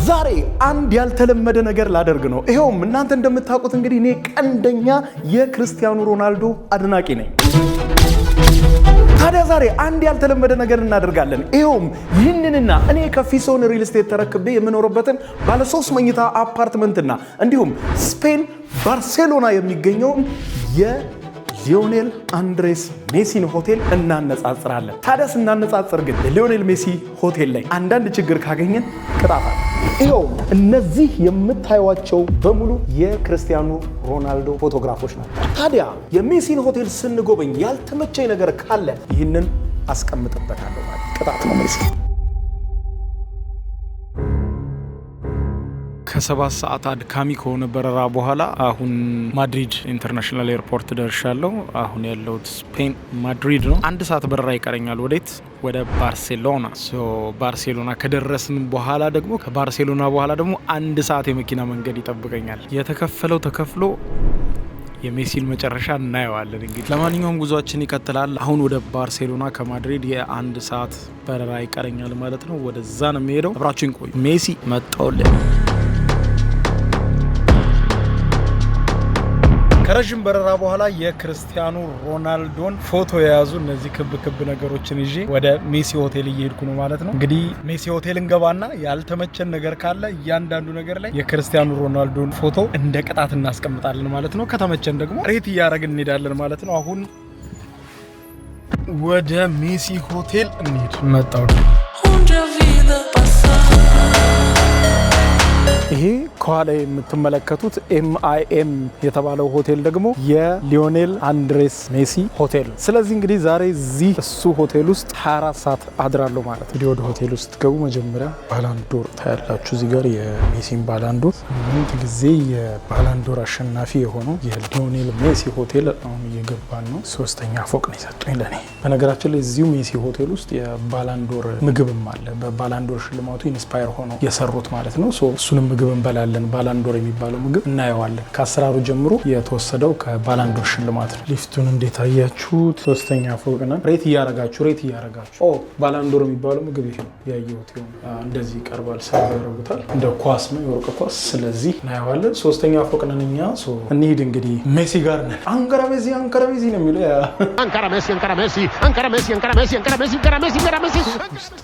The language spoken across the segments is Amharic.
ዛሬ አንድ ያልተለመደ ነገር ላደርግ ነው። ይሄውም እናንተ እንደምታውቁት እንግዲህ እኔ ቀንደኛ የክርስቲያኖ ሮናልዶ አድናቂ ነኝ። ታዲያ ዛሬ አንድ ያልተለመደ ነገር እናደርጋለን። ይሄውም ይህንንና እኔ ከፊሶን ሪል ስቴት ተረክቤ የምኖርበትን ባለ 3 መኝታ አፓርትመንትና እንዲሁም ስፔን ባርሴሎና የሚገኘውን የሊዮኔል አንድሬስ ሜሲን ሆቴል እናነጻጽራለን። ታዲያ ስናነጻጽር ግን የሊዮኔል ሜሲ ሆቴል ላይ አንዳንድ ችግር ካገኘን ቅጣት አለ። ይኸውም እነዚህ የምታዩዋቸው በሙሉ የክርስቲያኖ ሮናልዶ ፎቶግራፎች ናቸው። ታዲያ የሜሲን ሆቴል ስንጎበኝ ያልተመቸኝ ነገር ካለ ይህንን አስቀምጥበታለሁ ማለት ቅጣት ነው ሜሲ። ከ7 ሰዓት አድካሚ ከሆነ በረራ በኋላ አሁን ማድሪድ ኢንተርናሽናል ኤርፖርት ደርሻለሁ። አሁን ያለሁት ስፔን ማድሪድ ነው። 1 ሰዓት በረራ ይቀረኛል። ወዴት? ወደ ባርሴሎና። ባርሴሎና ከደረስን በኋላ ደግሞ ከባርሴሎና በኋላ ደግሞ 1 ሰዓት የመኪና መንገድ ይጠብቀኛል። የተከፈለው ተከፍሎ የሜሲን መጨረሻ እናየዋለን። እንግዲህ ለማንኛውም ጉዟችን ይቀጥላል። አሁን ወደ ባርሴሎና ከማድሪድ የ1 ሰዓት በረራ ይቀረኛል ማለት ነው። ወደዛ ነው የሚሄደው። አብራችሁን ቆዩ። ሜሲ መጣውልን። ከረዥም በረራ በኋላ የክርስቲያኖ ሮናልዶን ፎቶ የያዙ እነዚህ ክብ ክብ ነገሮችን ይዤ ወደ ሜሲ ሆቴል እየሄድኩ ነው ማለት ነው። እንግዲህ ሜሲ ሆቴል እንገባና ያልተመቸን ነገር ካለ እያንዳንዱ ነገር ላይ የክርስቲያኖ ሮናልዶን ፎቶ እንደ ቅጣት እናስቀምጣለን ማለት ነው። ከተመቸን ደግሞ ሬት እያደረግን እንሄዳለን ማለት ነው። አሁን ወደ ሜሲ ሆቴል እንሄድ። መጣው ይሄ ከኋላ የምትመለከቱት MIM የተባለው ሆቴል ደግሞ የሊዮኔል አንድሬስ ሜሲ ሆቴል ነው። ስለዚህ እንግዲህ ዛሬ እዚህ እሱ ሆቴል ውስጥ 24 ሰዓት አድራለሁ ማለት ነው። እንግዲህ ወደ ሆቴል ውስጥ ገቡ መጀመሪያ ባላንዶር ታያላችሁ። እዚህ ጋር የሜሲን ባላንዶር 8 ጊዜ የባላንዶር አሸናፊ የሆነው የሊዮኔል ሜሲ ሆቴል አሁን እየገባን ነው። 3ኛ ፎቅ ነው የሰጡኝ ለኔ። በነገራችን ላይ እዚሁ ሜሲ ሆቴል ውስጥ የባላንዶር ምግብም አለ። በባላንዶር ሽልማቱ ኢንስፓየር ሆኖ የሰሩት ማለት ነው። እሱንም ምግብ እንበላለን። ባላንዶር የሚባለው ምግብ እናየዋለን። ከአሰራሩ ጀምሮ የተወሰደው ከባላንዶር ሽልማት ነው። ሊፍቱን እንዴት አያችሁት? 3ኛ ፎቅ ነው። ሬት እያረጋችሁ ባላንዶር የሚባለው ምግብ ይሄ ነው ያየሁት። እንደዚህ ይቀርባል። ሰው ያደርጉታል። እንደ ኳስ ነው፣ የወርቅ ኳስ። ስለዚህ እናየዋለን። 3ኛ ፎቅ ነን እኛ። እንሂድ እንግዲህ ሜሲ ጋር ነን። አንካራ ሜሲ ነው የሚለው አንካራ ሜሲ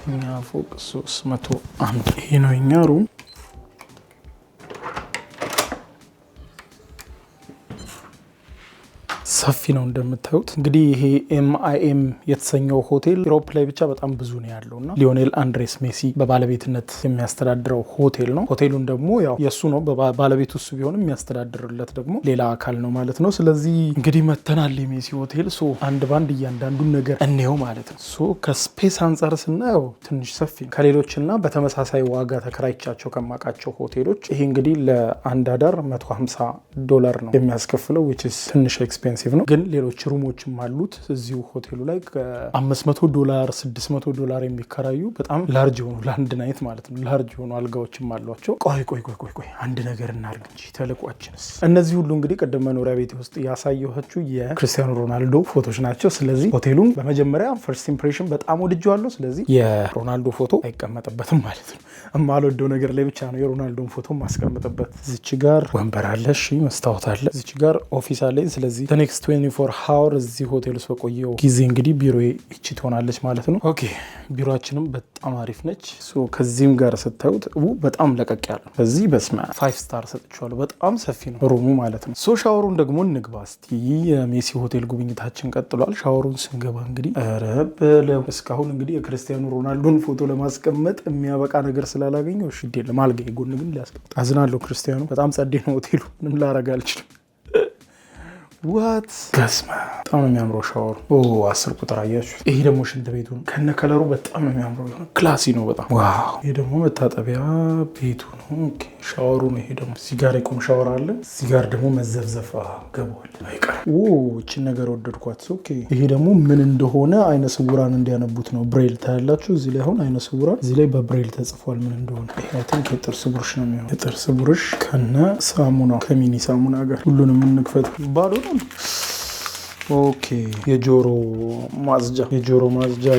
3ኛ ፎቅ 301 ይሄ ነው የኛ ሩም። ሰፊ ነው እንደምታዩት። እንግዲህ ይሄ MIM የተሰኘው ሆቴል ዩሮፕ ላይ ብቻ በጣም ብዙ ነው ያለውና ሊዮኔል አንድሬስ ሜሲ በባለቤትነት የሚያስተዳድረው ሆቴል ነው። ሆቴሉን ደግሞ ያው የሱ ነው፣ ባለቤቱ እሱ ቢሆንም የሚያስተዳድርለት ደግሞ ሌላ አካል ነው ማለት ነው። ስለዚህ እንግዲህ መተናል የሜሲ ሆቴል። አንድ ባንድ እያንዳንዱን ነገር እንየው ማለት ነው። ከስፔስ አንጻር ስናየው ትንሽ ሰፊ ነው ከሌሎችና በተመሳሳይ ዋጋ ተከራይቻቸው ከማውቃቸው ሆቴሎች። ይሄ እንግዲህ ለአንድ አዳር $150 ነው የሚያስከፍለው which is ትንሽ ኤክስፔንሲቭ ነው። ግን ሌሎች ሩሞችም አሉት እዚሁ ሆቴሉ ላይ $500 $600 የሚከራዩ በጣም ላርጅ የሆኑ ለአንድ ናይት ማለት ነው ላርጅ የሆኑ አልጋዎችም አሏቸው። ቆይ አንድ ነገር እናድርግ እንጂ ተልቋችንስ። እነዚህ ሁሉ እንግዲህ ቅድም መኖሪያ ቤት ውስጥ ያሳየኋችሁ የክርስቲያኖ ሮናልዶ ፎቶች ናቸው። ስለዚህ ሆቴሉን በመጀመሪያ ፈርስት ኢምፕሬሽን በጣም ወድጄዋለሁ። ስለዚህ የሮናልዶ ፎቶ አይቀመጥበትም ማለት ነው። የማልወደው ነገር ላይ ብቻ ነው የሮናልዶን ፎቶ ማስቀምጥበት። እዚች ጋር ወንበር አለ፣ መስታወት አለ፣ እዚች ጋር ኦፊስ አለኝ። ስለዚህ ኔክስት 24 ሃወር እዚህ ሆቴል ውስጥ በቆየው ጊዜ እንግዲህ ቢሮ ይቺ ትሆናለች ማለት ነው። ኦኬ ቢሮአችንም በጣም አሪፍ ነች። ከዚህም ጋር ስታዩት በጣም ለቀቅ ያለ ነው። በዚህ በስማ 5 ስታር ሰጥቻለሁ። በጣም ሰፊ ነው ሩሙ ማለት ነው። ሻወሩን ደግሞ እንግባ እስቲ። የሜሲ ሆቴል ጉብኝታችን ቀጥሏል። ሻወሩን ስንገባ እንግዲህ እስካሁን እንግዲህ የክርስቲያኖ ሮናልዶን ፎቶ ለማስቀመጥ የሚያበቃ ነገር ስላላገኘው እሺ የለም። አልጋ ጎን ግን ሊያስቀምጥ አዝናለሁ። ክርስቲያኖ በጣም ጸዴ ነው ሆቴሉ። ምንም ላረጋ አልችልም። ዋት ገስማ በጣም ነው የሚያምረው ሻወሩ። 10 ቁጥር አያችሁ። ይሄ ደግሞ ሽንት ቤቱ ነው ከነ ከለሩ በጣም ነው የሚያምረው። ክላሲ ነው በጣም ዋው። ይሄ ደግሞ መታጠቢያ ቤቱ ነው። ኦኬ ሻወሩ ነው። ይሄ ደግሞ እዚህ ጋር የቆም ሻወር አለ። እዚህ ጋር ደግሞ መዘፍዘፍ ገባዋል አይቀር። እቺን ነገር ወደድኳት። ኦኬ ይሄ ደግሞ ምን እንደሆነ አይነ ስውራን እንዲያነቡት ነው። ብሬል ታያላችሁ። እዚህ ላይ አሁን አይነ ስውራን እዚህ ላይ በብሬል ተጽፏል ምን እንደሆነ። አይ ቲንክ የጥርስ ብሩሽ ነው የሚሆነው። የጥርስ ብሩሽ ከነ ሳሙና ከሚኒ ሳሙና ጋር ሁሉንም እንክፈት ባዶ ነው። ኦኬ የጆሮ ማጽጃ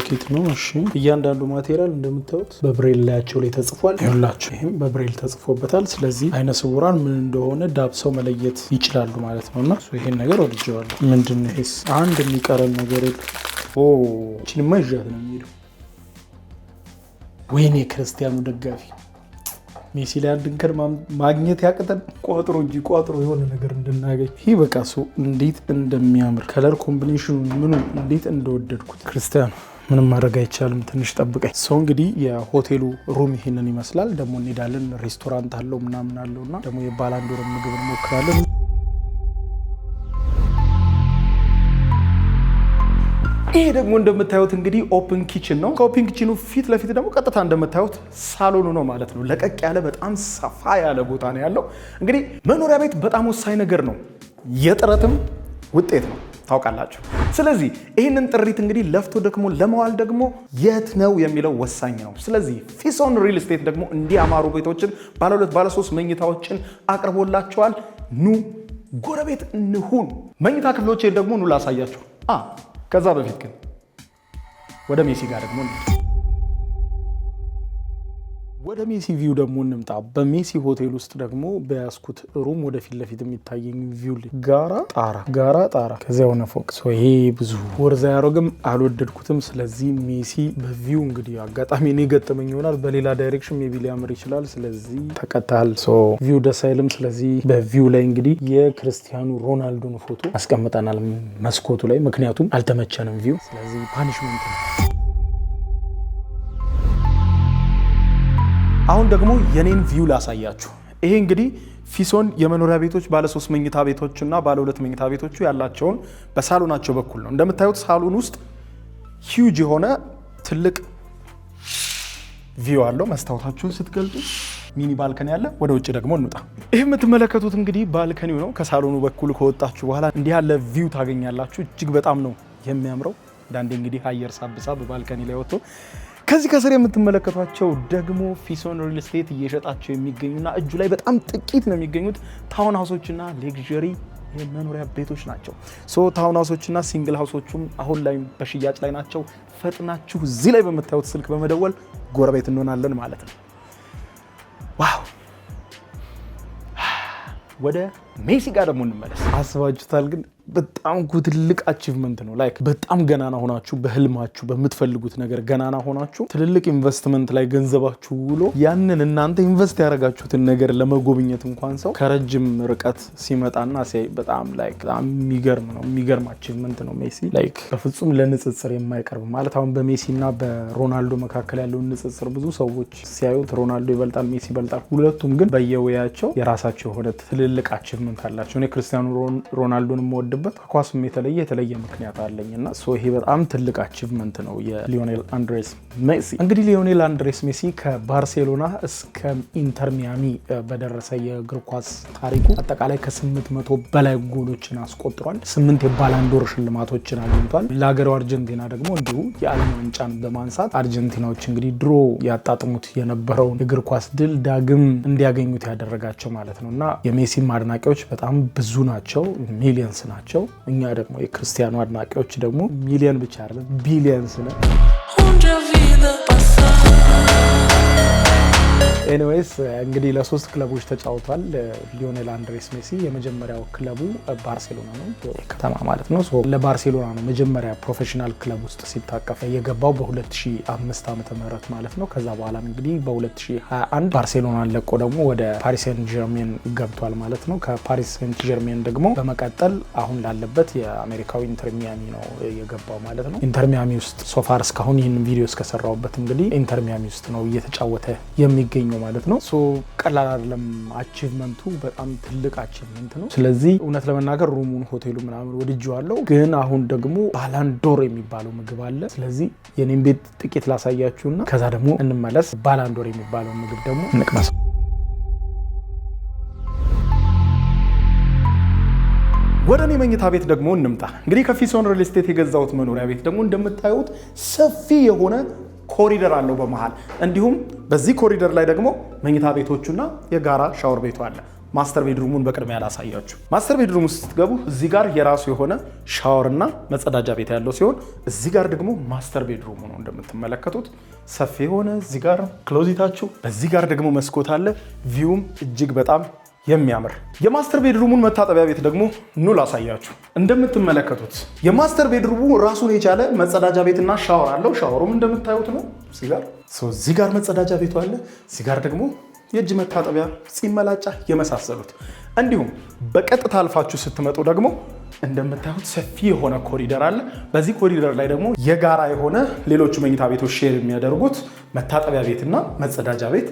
ኪት ነው። እሺ እያንዳንዱ ማቴሪያል እንደምታዩት በብሬል ላያቸው ላይ ተጽፏል። ይኸውላችሁ ይሄም በብሬል ተጽፎበታል። ስለዚህ አይነ ስውራን ምን እንደሆነ ዳብሰው መለየት ይችላሉ ማለት ነውና ይሄን ነገር ወድጄዋለሁ። ምንድነው ይሄስ? አንድ የሚቀረን ነገር እቺንማ ይዣት ነው የሚሄደው። ወይኔ ክርስቲያኑ ደጋፊ ሜሲ ላይ አንድ እንከን ማግኘት ያቅተን ቋጥሮ የሆነ ነገር እንድናገኝ። ይህ በቃ ሰው እንዴት እንደሚያምር ከለር ኮምቢኔሽኑ ምኑ እንዴት እንደወደድኩት። ክርስቲያኑ ምንም ማድረግ አይቻልም፣ ትንሽ ጠብቀኝ። ሰው እንግዲህ የሆቴሉ ሩም ይሄንን ይመስላል። ደግሞ እንሄዳለን። ሬስቶራንት አለው ምናምን አለውና ደግሞ የባላንዶር ምግብ እንሞክራለን። ይሄ ደግሞ እንደምታዩት እንግዲህ ኦፕን ኪችን ነው። ከኦፕን ኪችኑ ፊት ለፊት ደግሞ ቀጥታ እንደምታዩት ሳሎኑ ነው ማለት ነው። ለቀቅ ያለ በጣም ሰፋ ያለ ቦታ ነው ያለው። እንግዲህ መኖሪያ ቤት በጣም ወሳኝ ነገር ነው፣ የጥረትም ውጤት ነው ታውቃላችሁ። ስለዚህ ይህንን ጥሪት እንግዲህ ለፍቶ ደግሞ ለመዋል ደግሞ የት ነው የሚለው ወሳኝ ነው። ስለዚህ ፊሶን ሪል ስቴት ደግሞ እንዲያማሩ ቤቶችን ባለ 2 ባለ 3 መኝታዎችን አቅርቦላቸዋል። ኑ ጎረቤት እንሁን። መኝታ ክፍሎቼን ደግሞ ኑ ላሳያችሁ። ከዛ በፊት ግን ወደ ሜሲ ጋር ደግሞ ወደ ሜሲ ቪው ደግሞ እንምጣ። በሜሲ ሆቴል ውስጥ ደግሞ በያስኩት ሩም ወደፊት ለፊት የሚታየኝ ቪው ጋራ ጣራ ከዚያ ሆነ ፎቅ። ይሄ ብዙ ወርዛ ያሮግም አልወደድኩትም። ስለዚህ ሜሲ በቪው እንግዲህ አጋጣሚ እኔ ገጠመኝ ይሆናል፣ በሌላ ዳይሬክሽን ሜቢ ሊያምር ይችላል። ስለዚህ ተቀጣል። ቪው ደስ አይልም። ስለዚህ በቪው ላይ እንግዲህ የክርስቲያኑ ሮናልዶን ፎቶ አስቀምጠናል መስኮቱ ላይ፣ ምክንያቱም አልተመቸንም ቪው። ስለዚህ ፓኒሽመንት ነው። አሁን ደግሞ የኔን ቪው ላሳያችሁ። ይሄ እንግዲህ ፊሶን የመኖሪያ ቤቶች ባለ 3 መኝታ ቤቶችና ባለ 2 መኝታ ቤቶቹ ያላቸውን በሳሎናቸው በኩል ነው። እንደምታዩት ሳሎን ውስጥ ሂውጅ የሆነ ትልቅ ቪው አለው። መስታወታችሁን ስትገልጡ ሚኒ ባልከኒ ያለ። ወደ ውጭ ደግሞ እንውጣ። ይህ የምትመለከቱት እንግዲህ ባልከኒው ነው። ከሳሎኑ በኩል ከወጣችሁ በኋላ እንዲህ ያለ ቪው ታገኛላችሁ። እጅግ በጣም ነው የሚያምረው። አንዳንዴ እንግዲህ አየር ሳብሳብ ባልከኒ ላይ ወጥቶ ከዚህ ከስር የምትመለከቷቸው ደግሞ ፊሶን ሪል ስቴት እየሸጣቸው የሚገኙና እጁ ላይ በጣም ጥቂት ነው የሚገኙት ታውን ሃውሶችና ሌክዠሪ የመኖሪያ ቤቶች ናቸው። ታውን ሃውሶችና ሲንግል ሃውሶቹም አሁን ላይ በሽያጭ ላይ ናቸው። ፈጥናችሁ እዚህ ላይ በምታዩት ስልክ በመደወል ጎረቤት እንሆናለን ማለት ነው። ዋው! ወደ ሜሲ ጋር ደግሞ እንመለስ። አስባችሁታል ግን በጣም ትልቅ አቺቭመንት ነው። ላይክ በጣም ገናና ሆናችሁ በህልማችሁ በምትፈልጉት ነገር ገናና ሆናችሁ ትልልቅ ኢንቨስትመንት ላይ ገንዘባችሁ ውሎ ያንን እናንተ ኢንቨስት ያደረጋችሁትን ነገር ለመጎብኘት እንኳን ሰው ከረጅም ርቀት ሲመጣና ሲያይ በጣም የሚገርም ነው። የሚገርም አቺቭመንት ነው። ሜሲ ላይክ በፍጹም ለንጽጽር የማይቀርብ ማለት አሁን በሜሲና በሮናልዶ መካከል ያለውን ንጽጽር ብዙ ሰዎች ሲያዩት ሮናልዶ ይበልጣል፣ ሜሲ ይበልጣል። ሁለቱም ግን በየወያቸው የራሳቸው የሆነ ትልልቅ አቺቭመንት አላቸው። እኔ ክርስቲያኖ ሮናልዶን የምወድበት ከኳስም የተለየ ምክንያት አለኝና ይሄ በጣም ትልቅ አቺቭመንት ነው የሊዮኔል አንድሬስ ሜሲ። እንግዲህ ሊዮኔል አንድሬስ ሜሲ ከባርሴሎና እስከ ኢንተር ሚያሚ በደረሰ የእግር ኳስ ታሪኩ አጠቃላይ ከ800 በላይ ጎሎችን አስቆጥሯል። 8 የባላንዶር ሽልማቶችን አግኝቷል። ለሀገሩ አርጀንቲና ደግሞ እንዲሁ የዓለም ዋንጫን በማንሳት አርጀንቲናዎች እንግዲህ ድሮ ያጣጥሙት የነበረውን የእግር ኳስ ድል ዳግም እንዲያገኙት ያደረጋቸው ማለት ነው እና የሜሲም አድናቂዎች በጣም ብዙ ናቸው፣ ሚሊየንስ ናቸው። እኛ ደግሞ የክርስቲያኑ አድናቂዎች ደግሞ ሚሊየን ብቻ አይደለም ቢሊየንስ ነን። ኤኒዌይስ እንግዲህ ለ3 ክለቦች ተጫውቷል ሊዮኔል አንድሬስ ሜሲ። የመጀመሪያው ክለቡ ባርሴሎና ነው ከተማ ማለት ነው። ለባርሴሎና ነው መጀመሪያ ፕሮፌሽናል ክለብ ውስጥ ሲታቀፈ የገባው በ2005 ዓመተ ምህረት ማለት ነው። ከዛ በኋላ እንግዲህ በ2021 ባርሴሎናን ለቆ ደግሞ ወደ ፓሪስ ሴንት ጀርሜን ገብቷል ማለት ነው። ከፓሪስ ሴንት ጀርሜን ደግሞ በመቀጠል አሁን ላለበት የአሜሪካዊ ኢንተር ሚያሚ ነው የገባው ማለት ነው። ኢንተር ሚያሚ ውስጥ ሶፋር እስካሁን ይህን ቪዲዮ እስከሰራሁበት እንግዲህ ኢንተር ሚያሚ ውስጥ ነው እየተጫወተ የሚገኘው ማለት ነው። ቀላል አይደለም። አቺቭመንቱ በጣም ትልቅ አቺቭመንት ነው። ስለዚህ እውነት ለመናገር ሩሙን፣ ሆቴሉ ምናምን ወድጄዋለሁ። ግን አሁን ደግሞ ባላንዶር የሚባለው ምግብ አለ። ስለዚህ የኔን ቤት ጥቂት ላሳያችሁና ከዛ ደግሞ እንመለስ። ባላንዶር የሚባለው ምግብ ደግሞ እንቅመስ። ወደ እኔ መኝታ ቤት ደግሞ እንምጣ። እንግዲህ ከፊሶን ሪል ስቴት የገዛሁት መኖሪያ ቤት ደግሞ እንደምታዩት ሰፊ የሆነ ኮሪደር አለው በመሃል። እንዲሁም በዚህ ኮሪደር ላይ ደግሞ መኝታ ቤቶቹና የጋራ ሻወር ቤቱ አለ። ማስተር ቤድሩሙን በቅድሚያ ላሳያችሁ። ማስተር ቤድሩም ውስጥ ስትገቡ እዚህ ጋር የራሱ የሆነ ሻወርና መጸዳጃ ቤት ያለው ሲሆን እዚህ ጋር ደግሞ ማስተር ቤድሩሙ ነው እንደምትመለከቱት ሰፊ የሆነ እዚህ ጋር ክሎዚታችሁ፣ በዚህ ጋር ደግሞ መስኮት አለ። ቪውም እጅግ በጣም የሚያምር የማስተር ቤድሩሙን መታጠቢያ ቤት ደግሞ ኑ ላሳያችሁ። እንደምትመለከቱት የማስተር ቤድሩሙ ራሱን የቻለ መጸዳጃ ቤትና ሻወር አለው። ሻወሩም እንደምታዩት ነው። እዚህ ጋር መጸዳጃ ቤቱ አለ። እዚህ ጋር ደግሞ የእጅ መታጠቢያ፣ ፂም መላጫ የመሳሰሉት። እንዲሁም በቀጥታ አልፋችሁ ስትመጡ ደግሞ እንደምታዩት ሰፊ የሆነ ኮሪደር አለ። በዚህ ኮሪደር ላይ ደግሞ የጋራ የሆነ ሌሎቹ መኝታ ቤቶች ሼር የሚያደርጉት መታጠቢያ ቤትና መጸዳጃ ቤት፣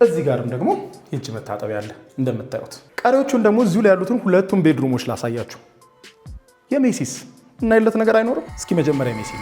እዚህ ጋርም ደግሞ የእጅ መታጠቢያ አለ እንደምታዩት። ቀሪዎቹን ደግሞ እዚሁ ላይ ያሉትን ሁለቱም ቤድሩሞች ላሳያችሁ። የሜሲስ እናይለት ነገር አይኖርም? እስኪ መጀመሪያ ሜሲ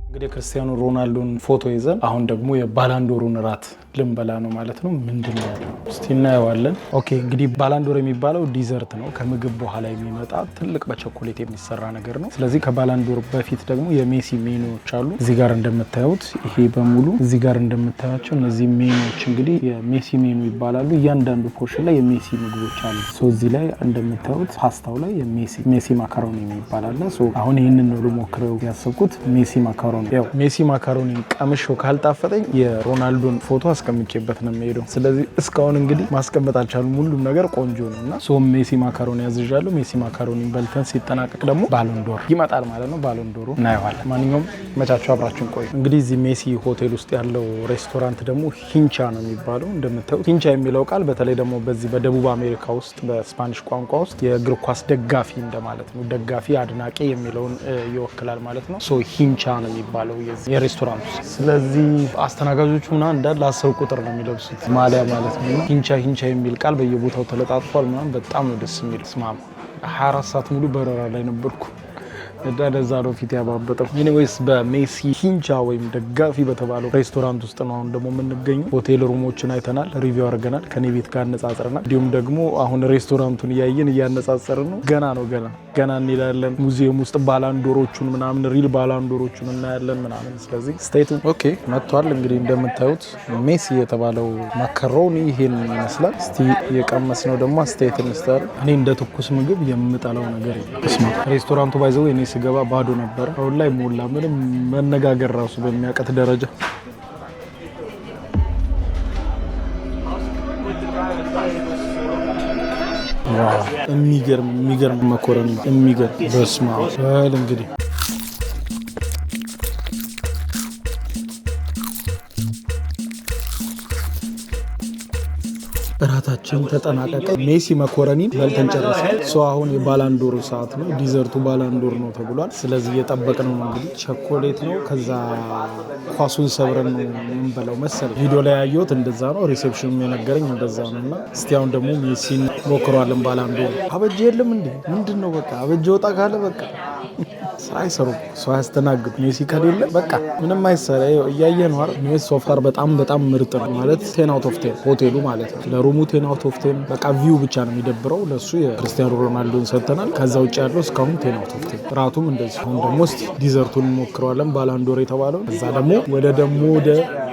እንግዲህ ክርስቲያኖ ሮናልዶን ፎቶ ይዘን አሁን ደግሞ የባላንዶሩን ራት ልንበላ ነው ማለት ነው። ምንድን ነው ያለው እስቲ እናየዋለን። ኦኬ እንግዲህ ባላንዶር የሚባለው ዲዘርት ነው፣ ከምግብ በኋላ የሚመጣ ትልቅ በቸኮሌት የሚሰራ ነገር ነው። ስለዚህ ከባላንዶር በፊት ደግሞ የሜሲ ሜኖዎች አሉ። እዚህ ጋር እንደምታዩት ይሄ በሙሉ እዚህ ጋር እንደምታያቸው እነዚህ ሜኖዎች እንግዲህ የሜሲ ሜኑ ይባላሉ። እያንዳንዱ ፖርሽን ላይ የሜሲ ምግቦች አሉ። እዚህ ላይ እንደምታዩት ፓስታው ላይ የሜሲ ማካሮኒ የሚባል አለ። አሁን ይህንን ነው ልሞክረው ያሰብኩት ሜሲ ማካሮኒ። ያው ሜሲ ማካሮኒ ቀምሾ ካልጣፈጠኝ የሮናልዶን ፎቶ አስቀምጬበት ነው የሚሄደው። ስለዚህ እስካሁን እንግዲህ ማስቀመጥ አልቻሉም። ሁሉም ነገር ቆንጆ ነው እና ሜሲ ማካሮኒ ያዝዣለሁ። ሜሲ ማካሮኒ በልተን ሲጠናቀቅ ደግሞ ባሎንዶር ይመጣል ማለት ነው። ባሎንዶሩ እናየዋለን። ማንኛውም መቻቸው አብራችሁን ቆዩ። እንግዲህ እዚህ ሜሲ ሆቴል ውስጥ ያለው ሬስቶራንት ደግሞ ሂንቻ ነው የሚባለው። እንደምታዩት ሂንቻ የሚለው ቃል በተለይ ደግሞ በዚህ በደቡብ አሜሪካ ውስጥ በስፓኒሽ ቋንቋ ውስጥ የእግር ኳስ ደጋፊ እንደማለት ነው። ደጋፊ አድናቂ የሚለውን ይወክላል ማለት ነው። ሂንቻ ነው የሚባለው የሬስቶራንቱ። ስለዚህ አስተናጋጆቹ ምናምን እንዳለ 10 ቁጥር ነው የሚለብሱት ማሊያ ማለት ነው። ሂንቻ የሚል ቃል በየቦታው ተለጣጥፏል ምናምን። በጣም ነው ደስ የሚል። ስማማ 24 ሰዓት ሙሉ በረራ ላይ ነበርኩ። እንደዛ ነው ፊት ያባበጠው። ኤኒዌይስ በሜሲ ሂንቻ ወይም ደጋፊ በተባለው ሬስቶራንት ውስጥ ነው አሁን ደግሞ የምንገኘው። ሆቴል ሩሞችን አይተናል፣ ሪቪው አድርገናል፣ ከኔ ቤት ጋር አነጻጽረናል። እንዲሁም ደግሞ አሁን ሬስቶራንቱን እያየን እያነጻጸርን ነው። ገና እንሄዳለን። ሙዚየም ውስጥ ባላንዶሮቹን ምናምን ሪል ባላንዶሮቹን እናያለን ምናምን። ስለዚህ ስቴቱ ኦኬ መጥቷል። እንግዲህ እንደምታዩት ሜሲ የተባለው ማካሮኒ ይሄን ይመስላል። እስቲ የቀመስ ነው ደግሞ አስተያየት እንስጣለን። እኔ እንደ ትኩስ ምግብ የምጠላው ነገር ነው። ሬስቶራንቱ ባይዘው እኔ ስገባ ባዶ ነበር። አሁን ላይ ሞላ። ምንም መነጋገር ራሱ በሚያቀት ደረጃ። የሚገርም መኮረኒ የሚገርም በስማ እንግዲህ እራታችን ተጠናቀቀ። ሜሲ መኮረኒን በልተን ጨረሰን። አሁን የባላንዶር ሰዓት ነው። ዲዘርቱ ባላንዶር ነው ተብሏል። ስለዚህ እየጠበቅነው ነው። እንግዲህ ቸኮሌት ነው። ከዛ ኳሱን ሰብረን ነው የምንበላው መሰለኝ። ቪዲዮ ላይ ያየሁት እንደዛ ነው። ሪሴፕሽኑ የነገረኝ እንደዛ ነው። እና እስቲ አሁን ደግሞ ሜሲን ሞክሯለን። ባላንዶር አበጀ የለም እንዴ ምንድን ነው? በቃ አበጀ ወጣ ካለ በቃ አይሰሩም። ሰው ያስተናግዱ። ሜሲ ከሌለ በቃ ምንም አይሰራ። እያየ ነው አይደል? ሜሲ ሶፋር በጣም ምርጥ ነው ማለት 10 አውት ኦፍ 10 ሆቴሉ ማለት ነው። ለሩሙ 10 አውት ኦፍ 10። በቃ ቪው ብቻ ነው የሚደብረው። ለሱ የክርስቲያኖ ሮናልዶን ሰጥተናል። ከዛ ውጭ ያለው እስካሁን 10 አውት ኦፍ 10። ራቱም እንደዚህ። አሁን ደግሞ እስቲ ዲዘርቱን እንሞክረዋለን። ባላንዶር የተባለው እዛ ደግሞ ወደ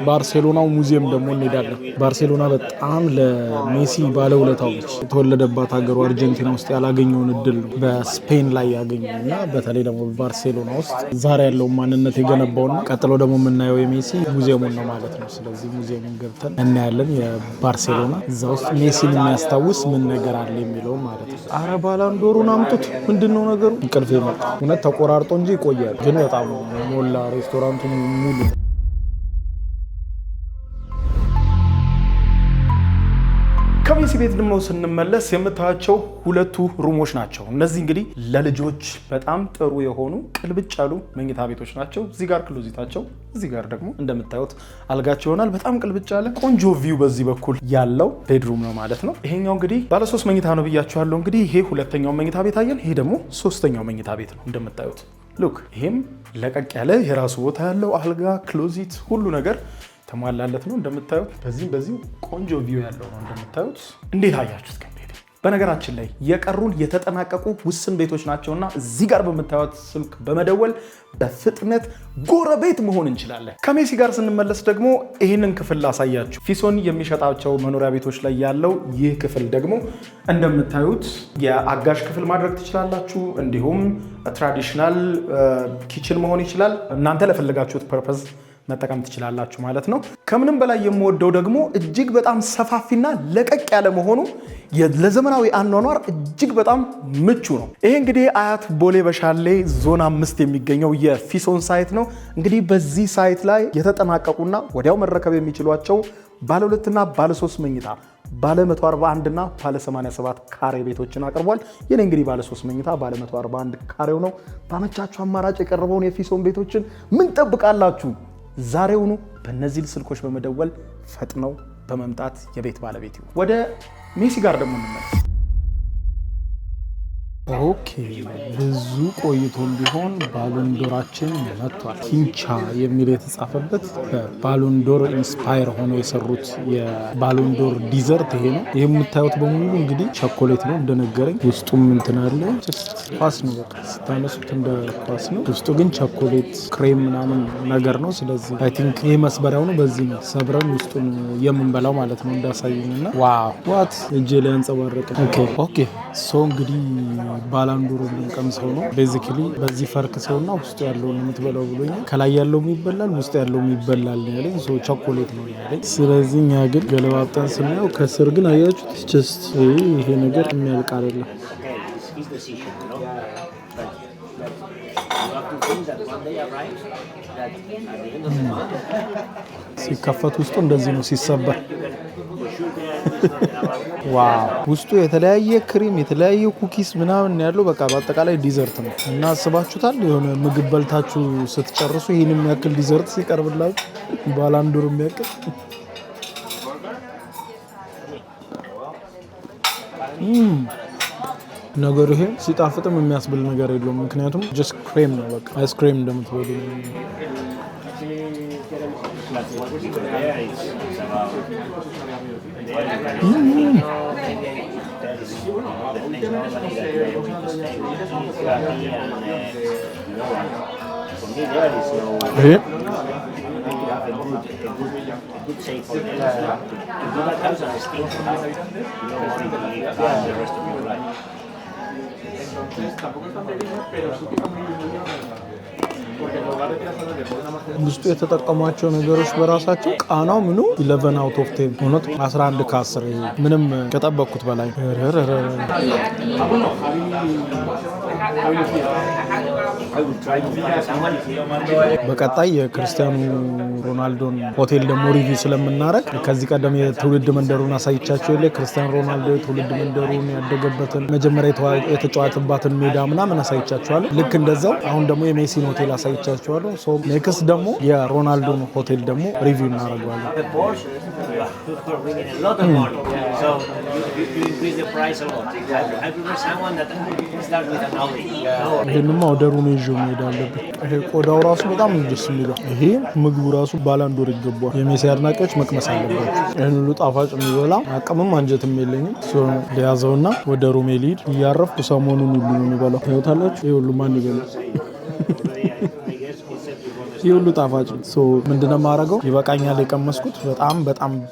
ባርሴሎናው ሙዚየም ደግሞ እንሄዳለን። ባርሴሎና በጣም ለሜሲ ባለውለታው ነች። የተወለደባት ሀገሩ አርጀንቲና ውስጥ ያላገኘውን እድል ነው በስፔን ላይ ያገኘው እና በተለይ ደግሞ ባርሴሎና ውስጥ ዛሬ ያለው ማንነት የገነባውና ቀጥሎ ደግሞ የምናየው የሜሲ ሙዚየሙን ነው ማለት ነው። ስለዚህ ሙዚየሙን ገብተን እናያለን። የባርሴሎና እዛ ውስጥ ሜሲን የሚያስታውስ ምን ነገር አለ የሚለው ማለት ነው። አረ ባላንዶሩን አምጡት። ምንድነው ነገሩ? እንቅልፍ የመጣ እውነት ተቆራርጦ እንጂ ይቆያል። ግን በጣም ሞላ ሬስቶራንቱን ሙሉ። ከሜሲ ቤት ደግሞ ስንመለስ የምታያቸው ሁለቱ ሩሞች ናቸው። እነዚህ እንግዲህ ለልጆች በጣም ጥሩ የሆኑ ቅልብጭ ያሉ መኝታ ቤቶች ናቸው። እዚህ ጋር ክሎዚታቸው፣ እዚህ ጋር ደግሞ እንደምታዩት አልጋቸው ይሆናል። በጣም ቅልብጭ ያለ ቆንጆ ቪው በዚህ በኩል ያለው ቤድሩም ነው ማለት ነው። ይሄኛው እንግዲህ ባለ 3 መኝታ ነው ብያችኋለሁ። እንግዲህ ይሄ ሁለተኛው መኝታ ቤት አየን። ይሄ ደግሞ 3ኛው መኝታ ቤት ነው እንደምታዩት። ሉክ ይሄም ለቀቅ ያለ የራሱ ቦታ ያለው አልጋ፣ ክሎዚት፣ ሁሉ ነገር ተሟላለት ነው እንደምታዩት። በዚህ ቆንጆ ቪው ያለው ነው እንደምታዩት። እንዴት አያችሁት? በነገራችን ላይ የቀሩን የተጠናቀቁ ውስን ቤቶች ናቸውና እዚህ ጋር በምታዩት ስልክ በመደወል በፍጥነት ጎረቤት መሆን እንችላለን። ከሜሲ ጋር ስንመለስ ደግሞ ይህንን ክፍል ላሳያችሁ። ፊሶን የሚሸጣቸው መኖሪያ ቤቶች ላይ ያለው ይህ ክፍል ደግሞ እንደምታዩት የአጋዥ ክፍል ማድረግ ትችላላችሁ። እንዲሁም ትራዲሽናል ኪችን መሆን ይችላል። እናንተ ለፈለጋችሁት ፐርፐዝ መጠቀም ትችላላችሁ ማለት ነው። ከምንም በላይ የምወደው ደግሞ እጅግ በጣም ሰፋፊና ለቀቅ ያለ መሆኑ ለዘመናዊ አኗኗር እጅግ በጣም ምቹ ነው። ይሄ እንግዲህ አያት ቦሌ በሻሌ ዞን 5 የሚገኘው የፊሶን ሳይት ነው። እንግዲህ በዚህ ሳይት ላይ የተጠናቀቁና ወዲያው መረከብ የሚችሏቸው ባለ 2 እና ባለ 3 መኝታ ባለ 141 እና ባለ 87 ካሬ ቤቶችን አቅርቧል። የኔ እንግዲህ ባለ 3 መኝታ ባለ 141 ካሬው ነው። ባመቻችሁ አማራጭ የቀረበውን የፊሶን ቤቶችን ምን ጠብቃላችሁ? ዛሬውኑ በእነዚህ ስልኮች በመደወል ፈጥነው በመምጣት የቤት ባለቤት ይሁኑ። ወደ ሜሲ ጋር ደግሞ እንመለስ። ኦኬ ብዙ ቆይቶም ቢሆን ባሎንዶራችን መጥቷል። ኪንቻ የሚል የተጻፈበት በባሎንዶር ኢንስፓየር ሆኖ የሰሩት የባሎንዶር ዲዘርት ይሄ ነው። ይህ የምታዩት በሙሉ እንግዲህ ቸኮሌት ነው እንደነገረኝ። ውስጡም እንትን አለ ኳስ ነው፣ በቃ ስታነሱት እንደ ኳስ ነው። ውስጡ ግን ቸኮሌት ክሬም ምናምን ነገር ነው። ስለዚህ አይ ቲንክ ይህ መስበሪያው ነው። በዚህ ነው ሰብረን ውስጡን የምንበላው ማለት ነው እንዳሳዩኝና ዋው ዋት እጄ ላይ አንጸባረቀ። ኦኬ ሶ እንግዲህ ባላንዶር ልንቀምሰው ነው። ቤዚክሊ በዚህ ፈርክ ሰውና ውስጡ ያለውን የምትበላው ብሎኛል። ከላይ ያለው ይበላል፣ ውስጡ ያለው ይበላል ያለኝ። ሶ ቸኮሌት ነው ያለኝ። ስለዚህ እኛ ግን ገለባብጠን ስናየው ከስር ግን አያችሁት ጀስት ይሄ ነገር የሚያልቅ አይደለም። ሲከፈት ውስጡ እንደዚህ ነው ሲሰበር። ዋው ውስጡ የተለያየ ክሪም የተለያየ ኩኪስ ምናምን ያለው በቃ በአጠቃላይ ዲዘርት ነው እና አስባችሁታል? የሆነ ምግብ በልታችሁ ስትጨርሱ ይህን የሚያክል ዲዘርት ሲቀርብላችሁ ባላንዶር የሚያክል ነገር ይሄ ሲጣፍጥም የሚያስብል ነገር የለውም። ምክንያቱም ጀስት ክሬም ነው በቃ አይስክሬም እንደምትበሉ ውስጡ የተጠቀሟቸው ነገሮች በራሳቸው ቃናው ምኑ 11 አውት ኦፍ 10 ሆኖ 11 ከ10 ምንም ከጠበቅኩት በላይ። በቀጣይ የክርስቲያኖ ሮናልዶን ሆቴል ደግሞ ሪቪው ስለምናረግ ከዚህ ቀደም የትውልድ መንደሩን አሳይቻቸው የለ ክርስቲያኖ ሮናልዶ የትውልድ መንደሩን ያደገበትን መጀመሪያ የተጫወተባትን ሜዳ ምናምን አሳይቻቸዋለሁ። ልክ እንደዛው አሁን ደግሞ የሜሲን ሆቴል አሳይቻቸዋለሁ። ሶ ኔክስት ደግሞ የሮናልዶን ሆቴል ደግሞ ሪቪው እናደርገዋለን። ይህንማ ወደ ሩሜ ይዤ መሄድ አለብን። ይሄ ቆዳው ራሱ በጣም ደስ የሚለው ይሄ ምግቡ ራሱ ባላንዶር ይገባል። የሜሲ አድናቂዎች መቅመስ አለባቸው። ይህን ሁሉ ጣፋጭ የሚበላ አቅምም አንጀትም የለኝም። ሊያዘውና ወደ ሩሜ ልሂድ። እያረፍኩ ሰሞኑን ሁሉ ነው የሚበላው። ታዩታላችሁ። ይህ ሁሉ ማን ይበላል? ይህ ሁሉ ጣፋጭ ምንድነው የማደርገው? ይበቃኛል። የቀመስኩት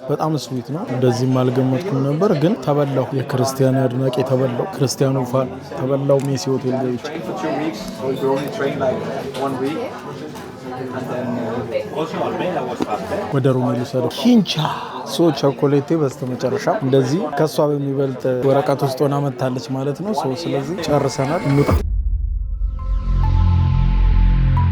በጣም ስዊት ነው። እንደዚህም አልገመትኩም ነበር፣ ግን ተበላው። የክርስቲያኖ አድናቂ ተበላው። ክርስቲያኖ ፋን ተበላው። ሜሲ ሆቴል ገብቼ ወደ ሩሜ ልውሰደው። ኪንቻ ቸኮሌቴ በስተመጨረሻ እንደዚህ ከሷ በሚበልጥ ወረቀት ውስጥ ሆና መታለች ማለት ነው። ስለዚህ ጨርሰናል።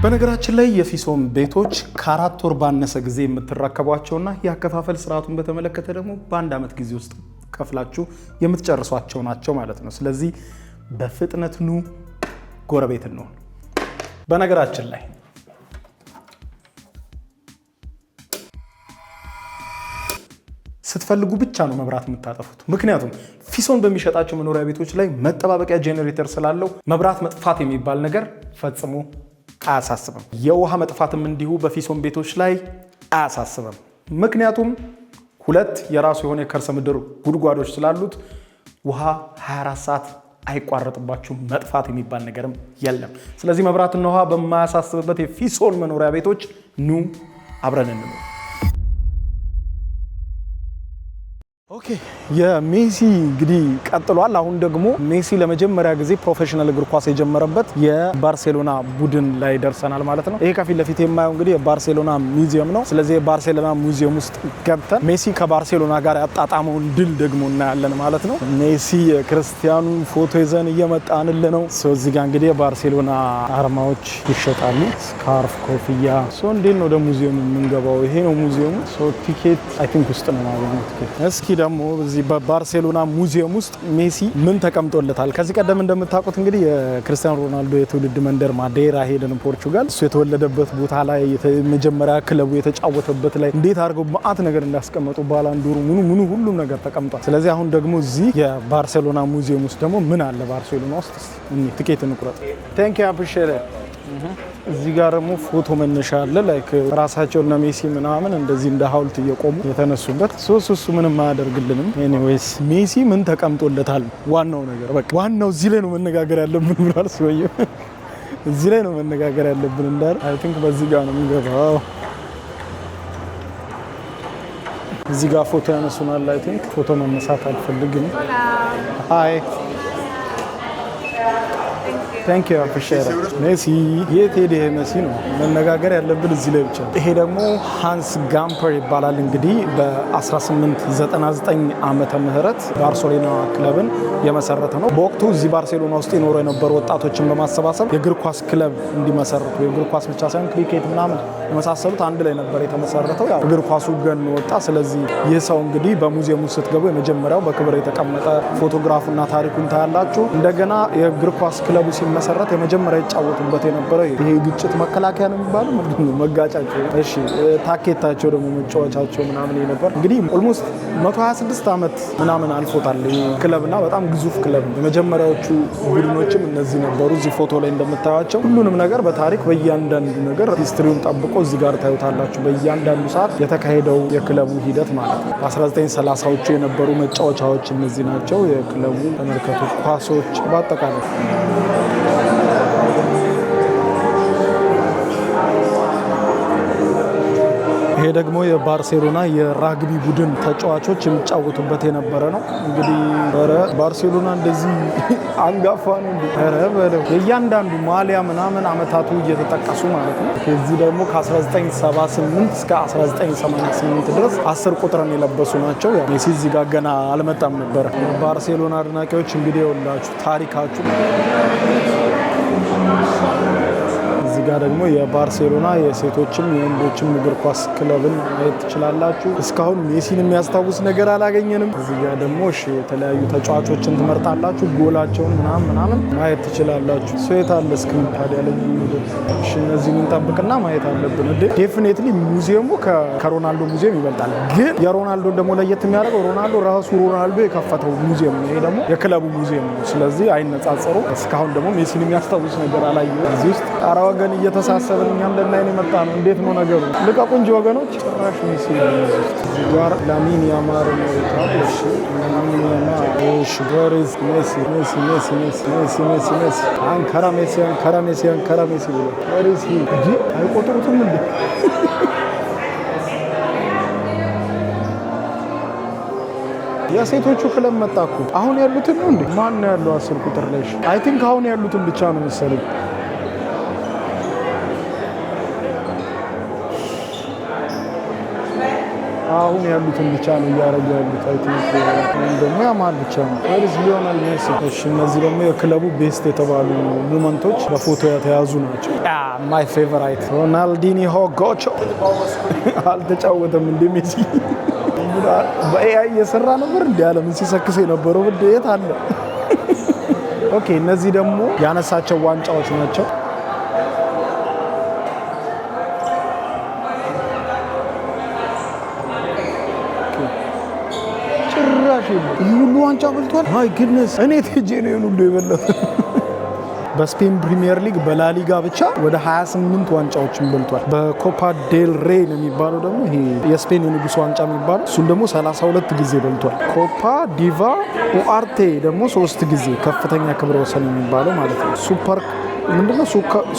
በነገራችን ላይ የፊሶን ቤቶች ከ4 ወር ባነሰ ጊዜ የምትረከቧቸውና የአከፋፈል ስርዓቱን በተመለከተ ደግሞ በ1 ዓመት ጊዜ ውስጥ ከፍላችሁ የምትጨርሷቸው ናቸው ማለት ነው። ስለዚህ በፍጥነት ኑ፣ ጎረቤት ነው። በነገራችን ላይ ስትፈልጉ ብቻ ነው መብራት የምታጠፉት። ምክንያቱም ፊሶን በሚሸጣቸው መኖሪያ ቤቶች ላይ መጠባበቂያ ጄኔሬተር ስላለው መብራት መጥፋት የሚባል ነገር ፈጽሞ አያሳስብም። የውሃ መጥፋትም እንዲሁ በፊሶን ቤቶች ላይ አያሳስብም። ምክንያቱም 2 የራሱ የሆነ የከርሰ ምድር ጉድጓዶች ስላሉት ውሃ 24 ሰዓት አይቋረጥባችሁም። መጥፋት የሚባል ነገርም የለም። ስለዚህ መብራትና ውሃ በማያሳስብበት የፊሶን መኖሪያ ቤቶች ኑ አብረን እንኖር። ኦኬ የሜሲ እንግዲህ ቀጥሏል። አሁን ደግሞ ሜሲ ለመጀመሪያ ጊዜ ፕሮፌሽናል እግር ኳስ የጀመረበት የባርሴሎና ቡድን ላይ ደርሰናል ማለት ነው። ይሄ ከፊት ለፊት የማየው እንግዲህ የባርሴሎና ሚውዚየም ነው። ስለዚህ የባርሴሎና ሚውዚየም ውስጥ ገብተን ሜሲ ከባርሴሎና ጋር ያጣጣመውን ድል ደግሞ እናያለን ማለት ነው። ሜሲ የክርስቲያኑ ፎቶ ይዘን እየመጣንል ነው። እዚህ ጋር እንግዲህ የባርሴሎና አርማዎች ይሸጣሉ። ስካርፍ፣ ኮፍያ። እንዴት ነው ወደ ሙዚየሙ የምንገባው? ይሄ ነው ሙዚየሙ። ቲኬት አይ ቲንክ ውስጥ ነው ማለት ነው። ቲኬት እስኪ ደግሞ እዚህ በባርሴሎና ሙዚየም ውስጥ ሜሲ ምን ተቀምጦለታል? ከዚህ ቀደም እንደምታውቁት እንግዲህ የክርስቲያኖ ሮናልዶ የትውልድ መንደር ማዴራ ሄደን ፖርቹጋል፣ እሱ የተወለደበት ቦታ ላይ የመጀመሪያ ክለቡ የተጫወተበት ላይ እንዴት አድርገው መዓት ነገር እንዳስቀመጡ ባላንዶሩ ምኑ ሁሉም ነገር ተቀምጧል። ስለዚህ አሁን ደግሞ እዚህ የባርሴሎና ሙዚየም ውስጥ ደግሞ ምን አለ ባርሴሎና ውስጥ? ትኬት እንቁረጥ። ቴንክ ዩ አፕሪሺየት። እዚህ ጋር ደግሞ ፎቶ መነሻ አለ። ላይክ ራሳቸውና ሜሲ ምናምን እንደዚህ እንደ ሐውልት እየቆሙ የተነሱበት። እሱ ምንም አያደርግልንም። ኤኒዌይስ ሜሲ ምን ተቀምጦለታል? ዋናው ነገር በቃ ዋናው እዚህ ላይ ነው መነጋገር ያለብን ብሏል ሰውዬው። እዚህ ላይ ነው መነጋገር ያለብን እንዳል አይ ቲንክ በዚህ ጋር ነው የምንገባው። እዚህ ጋር ፎቶ ያነሱናል። አይ ቲንክ ፎቶ መነሳት አልፈልግም። ሃይ ታንክ ዩ አፕሪሺየት። ሜሲ የት ሄደ? ሜሲ ነው መነጋገር ያለብን እዚህ ላይ ብቻ። ይሄ ደግሞ ሃንስ ጋምፐር ይባላል። እንግዲህ በ1899 ዓመተ ምህረት ባርሴሎና ክለብን የመሰረተ ነው። በወቅቱ እዚህ ባርሴሎና ውስጥ የኖሩ የነበሩ ወጣቶችን በማሰባሰብ የእግር ኳስ ክለብ እንዲመሰርቱ፣ የእግር ኳስ ብቻ ሳይሆን ክሪኬት ምናምን የመሳሰሉት አንድ ላይ ነበር የተመሰረተው። ያው እግር ኳሱ ገን ወጣ። ስለዚህ ይህ ሰው እንግዲህ በሙዚየሙ ስትገቡ የመጀመሪያው በክብር የተቀመጠ ፎቶግራፉና ታሪኩን ታያላችሁ። እንደገና የእግር ኳስ ክለቡ መሰረት የመጀመሪያ ይጫወቱበት የነበረው ይሄ ግጭት መከላከያ ነው የሚባለው ምንድነው መጋጫቸው፣ እሺ ታኬታቸው ደግሞ መጫወቻቸው ምናምን ነበር። እንግዲህ ኦልሞስት 126 ዓመት ምናምን አልፎታል ይሄ ክለብና በጣም ግዙፍ ክለብ ነው። የመጀመሪያዎቹ ቡድኖችም እነዚህ ነበሩ። እዚህ ፎቶ ላይ እንደምታዩቸው ሁሉንም ነገር በታሪክ በእያንዳንዱ ነገር ሂስትሪውን ጠብቆ እዚህ ጋር ታዩታላችሁ። በእያንዳንዱ ሰዓት የተካሄደው የክለቡ ሂደት ማለት ነው። በ1930ዎቹ የነበሩ መጫወቻዎች እነዚህ ናቸው። የክለቡ ተመልከቱ፣ ኳሶች በአጠቃላይ ይሄ ደግሞ የባርሴሎና የራግቢ ቡድን ተጫዋቾች የሚጫወቱበት የነበረ ነው። እንግዲህ ባርሴሎና እንደዚህ አንጋፋ ነው። የእያንዳንዱ ማሊያ ምናምን አመታቱ እየተጠቀሱ ማለት ነው። እዚህ ደግሞ ከ1978 እስከ 1988 ድረስ 10 ቁጥርን የለበሱ ናቸው። ሜሲ እዚህ ጋር ገና አልመጣም ነበረ። ባርሴሎና አድናቂዎች እንግዲህ የወላችሁ ታሪካችሁ። እዚህ ጋር ደግሞ የባርሴሎና የሴቶችም የወንዶችም እግር ኳስ ክለብን ማየት ትችላላችሁ። እስካሁን ሜሲን የሚያስታውስ ነገር አላገኘንም። እዚህ ጋር ደግሞ የተለያዩ ተጫዋቾችን ትመርጣላችሁ፣ ጎላቸውን ምናምን ማየት ትችላላችሁ። ሴት አለ ስክሪን ታዲያ ላይ እነዚህን እንጠብቅና ማየት አለብን። ዴፊኔትሊ ሙዚየሙ ከሮናልዶ ሙዚየም ይበልጣል። ግን የሮናልዶን ደግሞ ለየት የሚያደርገው ሮናልዶ ራሱ ሮናልዶ የከፈተው ሙዚየም ነው። ይሄ ደግሞ የክለቡ ሙዚየም ነው። ስለዚህ አይነጻጸሩ። እስካሁን ደግሞ ሜሲን የሚያስታውስ ነገር አላየሁም እዚህ ውስጥ። ጣራ ወገን እየተሳሰብን እኛም ልናይ ነው የመጣ ነው። እንዴት ነው ነገሩ? ልቀቁ እንጂ ወገኖች። ጭራሽ ሜሲ እዚህ ጋር ላሚን ያማር ነው ታውሽ። ላሚን ያማር እሺ፣ ጎሪስ ሜሲ አንካራ ሜሲ ብሎ ጎሪስ እንጂ አይቆጥሩትም እንዴ? የሴቶቹ ክለብ መጣ እኮ። አሁን ያሉትን ነው እንዴ? ማን ነው ያለው 10 ቁጥር ላይ? አይ ቲንክ አሁን ያሉትን ብቻ ነው መሰለኝ። አሁን ያሉትን ብቻ ነው እያረጉ ያሉት። አይ ቲንክ ደግሞ ያማል ብቻ ነው። ወይስ ሊዮኔል ሜሲ? እሺ፣ እነዚህ ደግሞ የክለቡ ቤስት የተባሉ ሞመንቶች በፎቶ የተያዙ ናቸው። ማይ ፌቨራይት ሮናልዲኒሆ ጎቾ አልተጫወተም እንደ ሜሲ። በኤአይ እየሰራ ነበር እንዲ ዓለምን ሲሰክስ የነበረው ብድየት አለ። ኦኬ፣ እነዚህ ደግሞ ያነሳቸው ዋንጫዎች ናቸው። ይህ ሁሉ ዋንጫ በልቷል። ማይ ግድነስ፣ እኔ ቴጄ ነው ሁሉ የበላሁት። በስፔን ፕሪሚየር ሊግ በላሊጋ ብቻ ወደ 28 ዋንጫዎችን በልቷል። በኮፓ ዴል ሬ የሚባለው ደግሞ ይሄ የስፔን የንጉስ ዋንጫ የሚባለው እሱን ደግሞ 32 ጊዜ በልቷል። ኮፓ ዲቫ ኡአርቴ ደግሞ 3 ጊዜ ከፍተኛ ክብረ ወሰን የሚባለው ማለት ነው። ምንድነው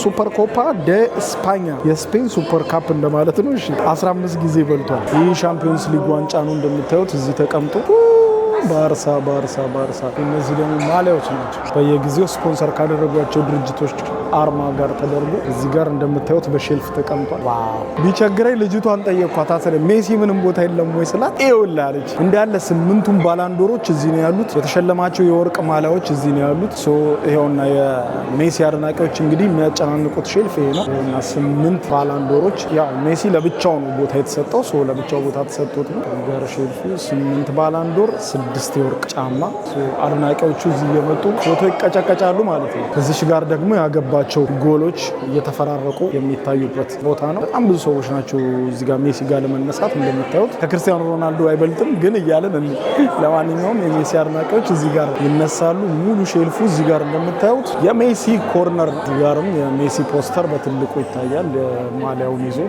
ሱፐር ኮፓ ደ ስፓኛ የስፔን ሱፐር ካፕ እንደማለት ነው። እሺ 15 ጊዜ በልቷል። ይህ ሻምፒዮንስ ሊግ ዋንጫ ነው እንደምታዩት እዚህ ተቀምጦ ባርሳ። እነዚህ ደግሞ ማሊያዎች ናቸው በየጊዜው ስፖንሰር ካደረጓቸው ድርጅቶች አርማ ጋር ተደርጎ እዚህ ጋር እንደምታዩት በሼልፍ ተቀምጧል። ዋው ቢቸግረኝ ልጅቷን ጠየቅኳት አሰለ ሜሲ ምንም ቦታ የለም ወይ ስላት ይኸውልህ አለች። እንዳለ 8ቱም ባላንዶሮች እዚህ ነው ያሉት። የተሸለማቸው የወርቅ ማሊያዎች እዚህ ነው ያሉት። ይኸውና የሜሲ አድናቂዎች እንግዲህ የሚያጨናንቁት ሼልፍ ይሄ ነው እና 8 ባላንዶሮች ያው ሜሲ ለብቻው ነው ቦታ የተሰጠው ለብቻው ቦታ ተሰጥቶት ነው ጋር ሼልፉ 8 ባላንዶር 6 የወርቅ ጫማ አድናቂዎቹ እዚህ እየመጡ ፎቶ ይቀጨቀጫሉ ማለት ነው። እዚሽ ጋር ደግሞ ያገባቸው ጎሎች እየተፈራረቁ የሚታዩበት ቦታ ነው። በጣም ብዙ ሰዎች ናቸው እዚህ ጋር ሜሲ ጋር ለመነሳት እንደምታዩት ከክርስቲያኖ ሮናልዶ አይበልጥም ግን እያለን ለማንኛውም የሜሲ አድናቂዎች እዚህ ጋር ይነሳሉ። ሙሉ ሼልፉ እዚህ ጋር እንደምታዩት የሜሲ ኮርነር እዚህ ጋርም የሜሲ ፖስተር በትልቁ ይታያል ማሊያውን ይዞ።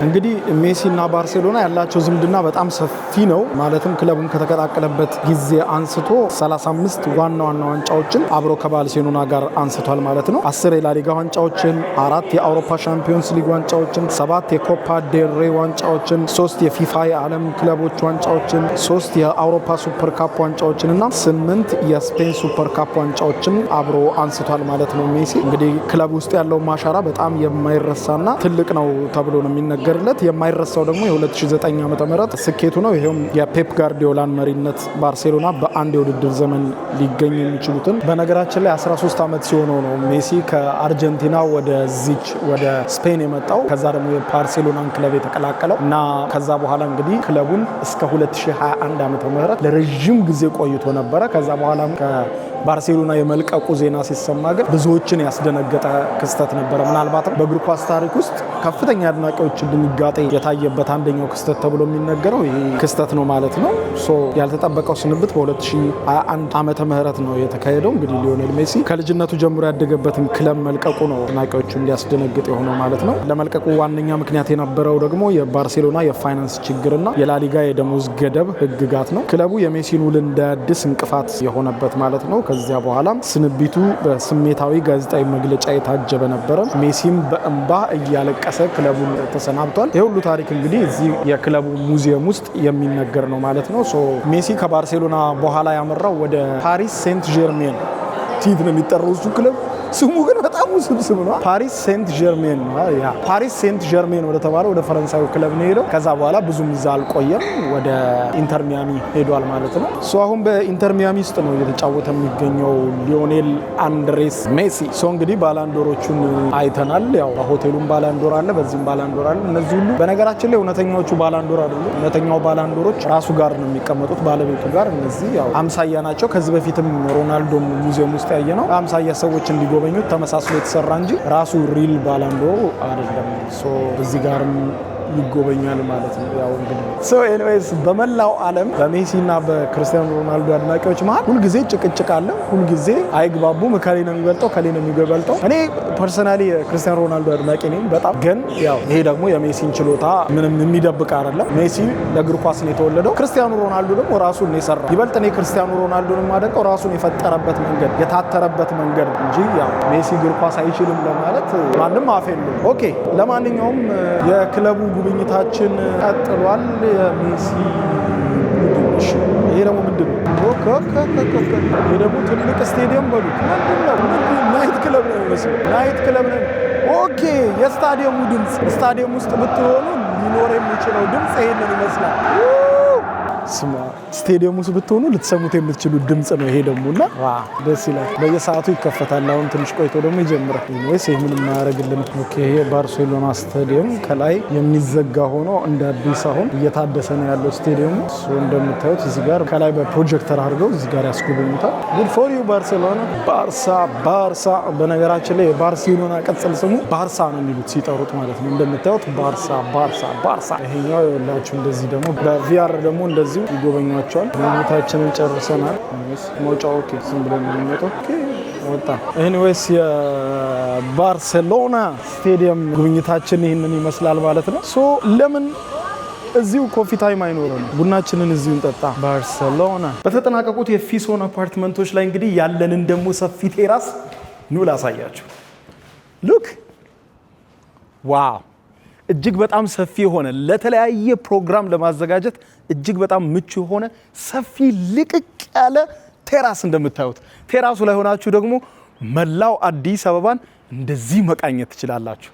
እንግዲህ ሜሲ እና ባርሴሎና ያላቸው ዝምድና በጣም ሰፊ ነው። ማለትም ክለቡን ከተቀላቀለበት ጊዜ አንስቶ 35 ዋና ዋንጫዎችን አብሮ ከባርሴሎና ጋር አንስቷል ማለት ነው። 10 የላሊጋ ዋንጫዎችን፣ 4 የአውሮፓ ሻምፒዮንስ ሊግ ዋንጫዎችን፣ 7 የኮፓ ዴል ሬ ዋንጫዎችን፣ 3 የፊፋ የዓለም ክለቦች ዋንጫዎችን፣ 3 የአውሮፓ ሱፐር ካፕ ዋንጫዎችን እና 8 የስፔን ሱፐር ካፕ ዋንጫዎችን አብሮ አንስቷል ማለት ነው። ሜሲ እንግዲህ ክለብ ውስጥ ያለው ማሻራ በጣም የማይረሳና ትልቅ ነው ተብሎ ነው የሚነገርለት። የማይረሳው ደግሞ የ2009 ዓ.ም ስኬቱ ነው። ይሄውም የፔፕ ጋርዲዮላን መሪነት ባርሴሎና በአንድ የውድድር ዘመን ሊገኝ የሚችሉትን በነገራችን ላይ 13 ዓመት ሲሆነው ነው ሜሲ ከአርጀንቲና ወደ ስፔን የመጣው። ከዛ ደግሞ የባርሴሎናን ክለብ የተቀላቀለው እና ከዛ በኋላ እንግዲህ ክለቡን እስከ 2021 ዓ.ም ለረጅም ጊዜ ቆይቶ ነበረ። ከዛ በኋላ ባርሴሎና የመልቀቁ ዜና ሲሰማ ግን ብዙዎችን ያስደነገጠ ክስተት ነበረ። ምናልባትም በእግር ኳስ ታሪክ ውስጥ ከፍተኛ አድናቂዎች ድንጋጤ የታየበት አንደኛው ክስተት ተብሎ የሚነገረው ይሄ ክስተት ነው ማለት ነው። ያልተጠበቀው ስንብት በ2021 ዓመተ ምህረት ነው የተካሄደው። እንግዲህ ሊዮኔል ሜሲ ከልጅነቱ ጀምሮ ያደገበትን ክለብ መልቀቁ ነው አድናቂዎቹን እንዲያስደነግጥ የሆነው ማለት ነው። ለመልቀቁ ዋነኛ ምክንያት የነበረው ደግሞ የባርሴሎና የፋይናንስ ችግርና የላሊጋ የደሞዝ ገደብ ህግጋት ነው። ክለቡ የሜሲን ውል እንዳያድስ እንቅፋት የሆነበት ማለት ነው። ከዚያ በኋላ ስንብቱ በስሜታዊ ጋዜጣዊ መግለጫ የታጀበ ነበረ። ሜሲም በእንባ እያለቀሰ ክለቡን ተሰናብቷል። ይህ ሁሉ ታሪክ እንግዲህ እዚህ የክለቡ ሙዚየም ውስጥ የሚነገር ነው ማለት ነው። ሜሲ ከባርሴሎና በኋላ ያመራው ወደ ፓሪስ ሴንት ጀርሜን ቲት ነው የሚጠራው እሱ ክለብ። ስሙ ግን በጣም ውስብስብ ነው። ፓሪስ ሴንት ጀርሜን ነው። ያ ፓሪስ ሴንት ጀርሜን ወደ ተባለው ወደ ፈረንሳዩ ክለብ ነው ሄደው። ከዛ በኋላ ብዙም እዛ አልቆየም፣ ወደ ኢንተር ሚያሚ ሄዷል ማለት ነው። አሁን በኢንተር ሚያሚ ውስጥ ነው እየተጫወተ የሚገኘው ሊዮኔል አንድሬስ ሜሲ። እንግዲህ ባላንዶሮቹን አይተናል። ያው በሆቴሉም ባላንዶር አለ፣ በዚህም ባላንዶር አለ። እነዚህ ሁሉ በነገራችን ላይ እውነተኛዎቹ ባላንዶር አይደሉም። እውነተኛው ባላንዶሮች ራሱ ጋር ነው የሚቀመጡት፣ ባለቤቱ ጋር። እነዚህ ያው አምሳያ ናቸው። ከዚህ በፊትም ሮናልዶ ሙዚየም ውስጥ ያየ ነው። አምሳያ ሰዎች እንዲጎበኙት ተመሳስሎ የተሰራ እንጂ ራሱ ሪል ባላንዶር አይደለም። እዚህ ጋርም ይጎበኛል ማለት ነው። ያው እንግዲህ ኤኒዌይስ በመላው ዓለም በሜሲና በክርስቲያኖ ሮናልዶ አድናቂዎች መሀል ሁልጊዜ ጭቅጭቅ አለ። ሁልጊዜ አይግባቡም። ከሌ ነው የሚበልጠው፣ ከሌ ነው የሚበልጠው። እኔ ፐርሰናሊ የክርስቲያኖ ሮናልዶ አድናቂ ነኝ በጣም። ግን ያው ይሄ ደግሞ የሜሲን ችሎታ ምንም የሚደብቅ አይደለም። ሜሲ ለእግር ኳስ ነው የተወለደው። ክርስቲያኖ ሮናልዶ ደግሞ ራሱን ነው የሰራው። ይበልጥ እኔ ክርስቲያኖ ሮናልዶን የማደንቀው ራሱን የፈጠረበት መንገድ፣ የታተረበት መንገድ እንጂ ያው ሜሲ እግር ኳስ አይችልም ለማለት ማንም አፍ የለውም። ኦኬ ለማንኛውም የክለቡ ጉብኝታችን ቀጥሏል። የሜሲ ይሄ ደግሞ ምንድን ነው? ይሄ ደግሞ ትልቅ ስቴዲየም በሉት ናይት ክለብ ነው የሚመስለው። ናይት ክለብ ነው። ኦኬ የስታዲየሙ ድምፅ፣ ስታዲየም ውስጥ ብትሆኑ ሊኖር የሚችለው ድምፅ ይሄንን ይመስላል። ስማ ስቴዲየም ውስጥ ብትሆኑ ልትሰሙት የምትችሉ ድምጽ ነው ይሄ ደግሞ እና ደስ ይላል። በየሰዓቱ ይከፈታል። አሁን ትንሽ ቆይቶ ደግሞ ይጀምራል። ወይስ ይሄ ምንም ማያደርግልን? ኦኬ ይሄ ባርሴሎና ስታዲየም ከላይ የሚዘጋ ሆኖ እንደ አዲስ አሁን እየታደሰ ነው ያለው ስታዲየሙ። እንደምታዩት እዚህ ጋር ከላይ በፕሮጀክተር አድርገው እዚህ ጋር ያስጎበኙታል። ጉድ ፎር ዩ ባርሴሎና። ባርሳ በነገራችን ላይ የባርሴሎና ቅጽል ስሙ ባርሳ ነው የሚሉት ሲጠሩት ማለት ነው። እንደምታዩት ባርሳ። ይሄኛው ይኸውላችሁ እንደዚህ ደግሞ በቪአር ደግሞ እንደዚህ ይጎበኟቸዋል። ቦታችንን ጨርሰናል። መውጫው ኦኬ ዝም ብለን የምንመጣው ወጣ። ኤኒዌይስ የባርሴሎና ስቴዲየም ጉብኝታችን ይህንን ይመስላል ማለት ነው። ሶ ለምን እዚሁ ኮፊ ታይም አይኖረንም? ቡናችንን እዚሁ እንጠጣ። ባርሴሎና በተጠናቀቁት የፊሶን አፓርትመንቶች ላይ እንግዲህ ያለንን ደግሞ ሰፊ ቴራስ ኑ ላሳያችሁ። ሉክ ዋው! እጅግ በጣም ሰፊ የሆነ ለተለያየ ፕሮግራም ለማዘጋጀት እጅግ በጣም ምቹ የሆነ ሰፊ ልቅቅ ያለ ቴራስ እንደምታዩት። ቴራሱ ላይ ሆናችሁ ደግሞ መላው አዲስ አበባን እንደዚህ መቃኘት ትችላላችሁ።